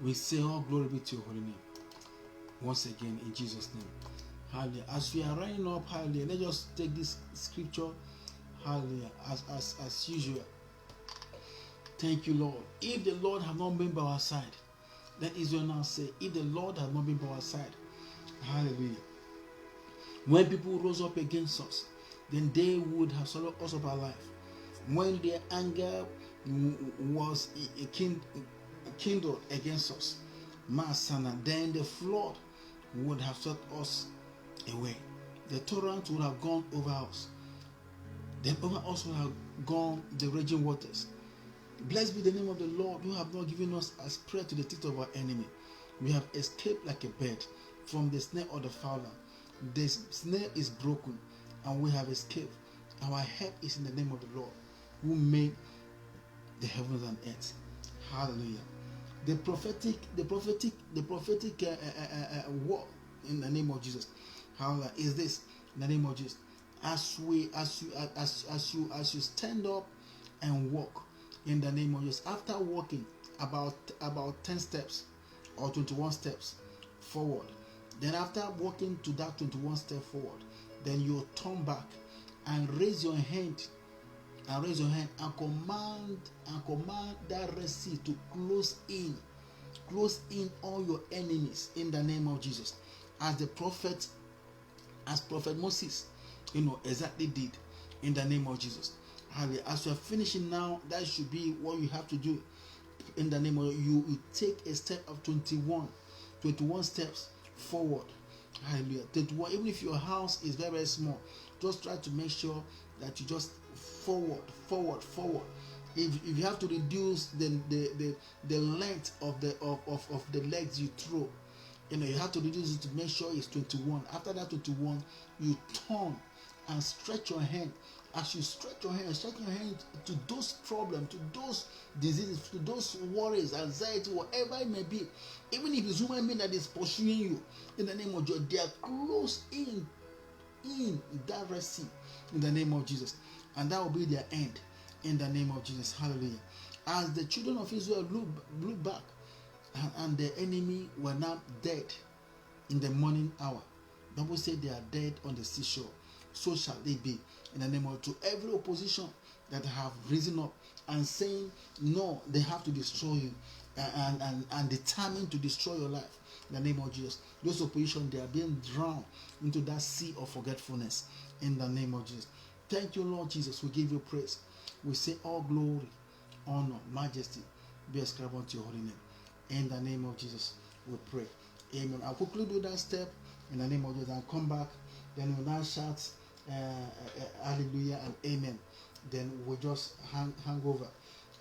We say all glory be to your holy name. Once again, in Jesus' name. Hallelujah. As we are running up, hallelujah, let's just take this scripture, hallelujah, as usual. Thank you, Lord. If the Lord had not been by our side, let Israel now say, if the Lord had not been by our side, hallelujah. When people rose up against us, then they would have swallowed us up alive. When their anger was kindled against us, Masana, then the flood would have swept us away. The torrent would have gone over us. Then over us would have gone the raging waters. Blessed be the name of the Lord, who have not given us as prey to the teeth of our enemy. We have escaped like a bird from the snare of the fowler. The snare is broken, and we have escaped. Our help is in the name of the Lord, who made the heavens and earth. Hallelujah. The prophetic word in the name of Jesus. Hallelujah. Is this in the name of Jesus? As you stand up and walk in the name of Jesus. After walking about 10 steps or 21 steps forward, then after walking to that 21 step forward, then you turn back and raise your hand and command that Red Sea to close in all your enemies in the name of Jesus, as Prophet Moses, exactly did in the name of Jesus. As you are finishing now, that should be what you have to do in the name of you take a step of 21 steps forward. Hallelujah. 21, even if your house is very, very small, just try to make sure that you just forward. If you have to reduce the length of the legs you throw, you have to reduce it to make sure it's 21. After that 21, you turn and stretch your hand. As you stretch your hand to those problems, to those diseases, to those worries, anxiety, whatever it may be, even if it's human being that is pursuing you, in the name of Jesus, they are close in that Red Sea, in the name of Jesus, and that will be their end, in the name of Jesus. Hallelujah. As the children of Israel look back, and the enemy were now dead in the morning hour. The Bible said they are dead on the seashore. So shall they be in the name of, to every opposition that have risen up and saying no, they have to destroy you and determined to destroy your life in the name of Jesus. Those opposition, they are being drowned into that sea of forgetfulness in the name of Jesus. Thank you, Lord Jesus. We give you praise. We say all glory, honor, majesty be ascribed unto your holy name. In the name of Jesus, we pray. Amen. I'll quickly do that step in the name of Jesus and come back. Then we'll now shout hallelujah and amen. Then we'll just hang over.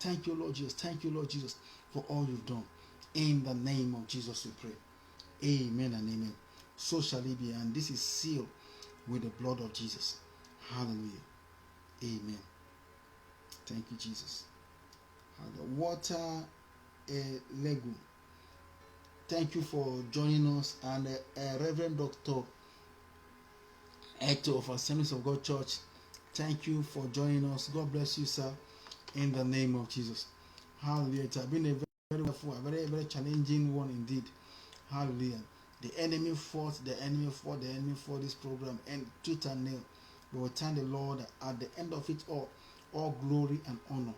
Thank you, Lord Jesus. Thank you, Lord Jesus, for all you've done. In the name of Jesus we pray. Amen and amen. So shall it be, and this is sealed with the blood of Jesus. Hallelujah. Amen. Thank you, Jesus. Water Legu. Thank you for joining us, and Reverend Dr. Hector of Assemblies of God Church. Thank you for joining us. God bless you, sir, in the name of Jesus. Hallelujah. It has been a very wonderful, a very, very challenging one indeed. Hallelujah. The enemy fought this program, and tooth and nail. We will thank the Lord at the end of it all glory and honor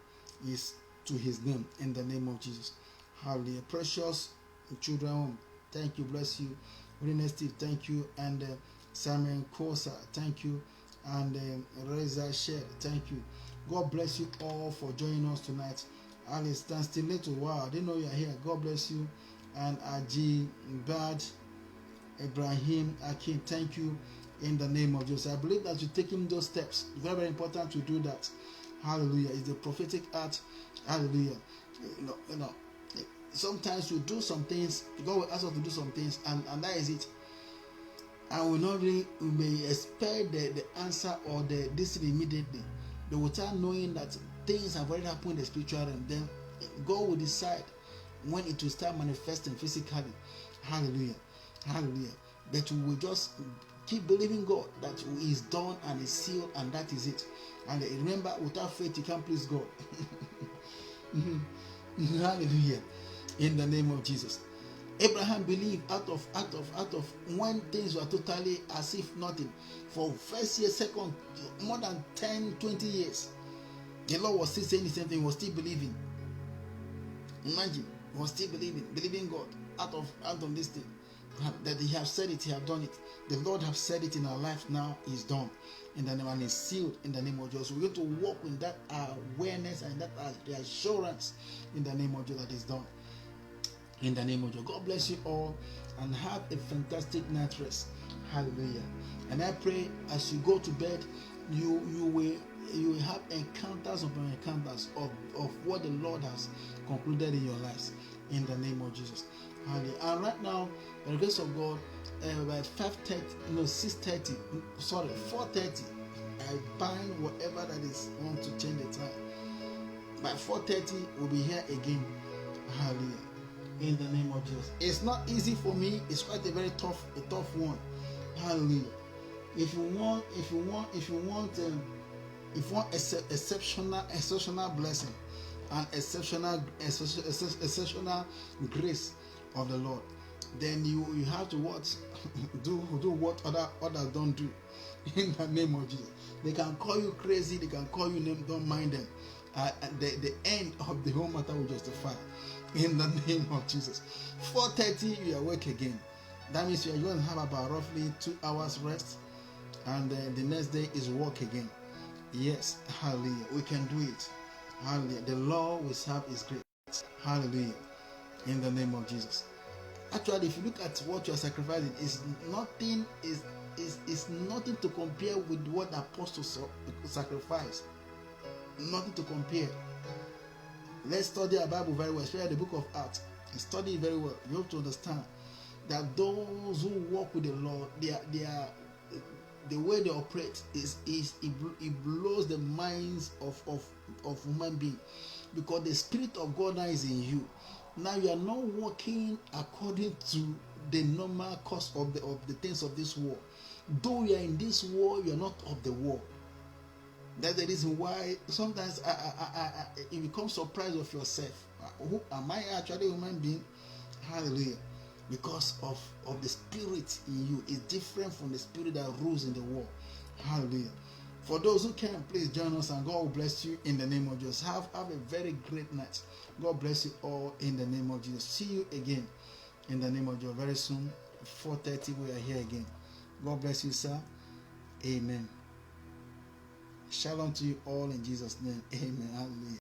is to his name, in the name of Jesus. Hallelujah. Precious children, thank you, bless you. Renee Steve, thank you. And Simon Kosa, thank you. And Reza Shed, thank you. God bless you all for joining us tonight. Alice, stand still little. Wow, I didn't know you are here. God bless you. And Aji Bad Ibrahim Akin, thank you in the name of Jesus. I believe that you're taking those steps. Very, very important to do that. Hallelujah. It's the prophetic act. Hallelujah. You know, sometimes we do some things, God will ask us to do some things, and that is it. And we may expect the answer or the decision immediately. But without knowing that things have already happened in the spiritual realm, then God will decide when it will start manifesting physically. Hallelujah. Hallelujah. But we will just keep believing God that He is done and is sealed, and that is it. And remember, without faith you can't please God. Hallelujah. In the name of Jesus. Abraham believed out of when things were totally as if nothing. For first year, second, more than 10, 20 years. The Lord was still saying the same thing. He was still believing. Imagine, he was still believing God out of this thing. That He has said it, He has done it. The Lord has said it in our life now, is done. In the name, and is sealed in the name of Jesus. We're going to walk with that awareness and that the assurance in the name of Jesus that is done. In the name of Jesus. God bless you all and have a fantastic night rest. Hallelujah. And I pray as you go to bed, you will have encounters upon encounters of what the Lord has concluded in your lives. In the name of Jesus. Hallelujah. And right now, by the grace of God, by 6:30, 4:30, I bind whatever that is want to change the time. By 4:30, we'll be here again. Hallelujah. In the name of Jesus. It's not easy for me. It's quite a very tough one. Hallelujah. If you want exceptional blessing and exceptional grace of the Lord, then you have to do what others don't do. In the name of Jesus. They can call you crazy, they can call you name, don't mind them. The end of the whole matter will justify. In the name of Jesus. 4:30 you are awake again. That means you are going to have about roughly 2 hours rest, and the next day is work again. Yes, hallelujah. We can do it. Hallelujah. The Lord we serve is great. Hallelujah. In the name of Jesus. Actually, if you look at what you are sacrificing, is nothing to compare with what the apostles sacrificed. Nothing to compare. Let's study our Bible very well, especially the book of Acts. Study it very well. You have to understand that those who walk with the Lord, the way they operate it blows the minds of human beings, because the Spirit of God now is in you. Now you are not walking according to the normal course of the things of this world. Though you are in this world, you are not of the world. That's the reason why sometimes you become surprised of yourself. Who am I actually a human being? Hallelujah. Because of the spirit in you is different from the spirit that rules in the world. Hallelujah. For those who can, please join us, and God will bless you in the name of Jesus. Have a very great night. God bless you all in the name of Jesus. See you again in the name of Jesus very soon. 4:30 we are here again. God bless you, sir. Amen. Shalom to you all in Jesus' name. Amen. Hallelujah.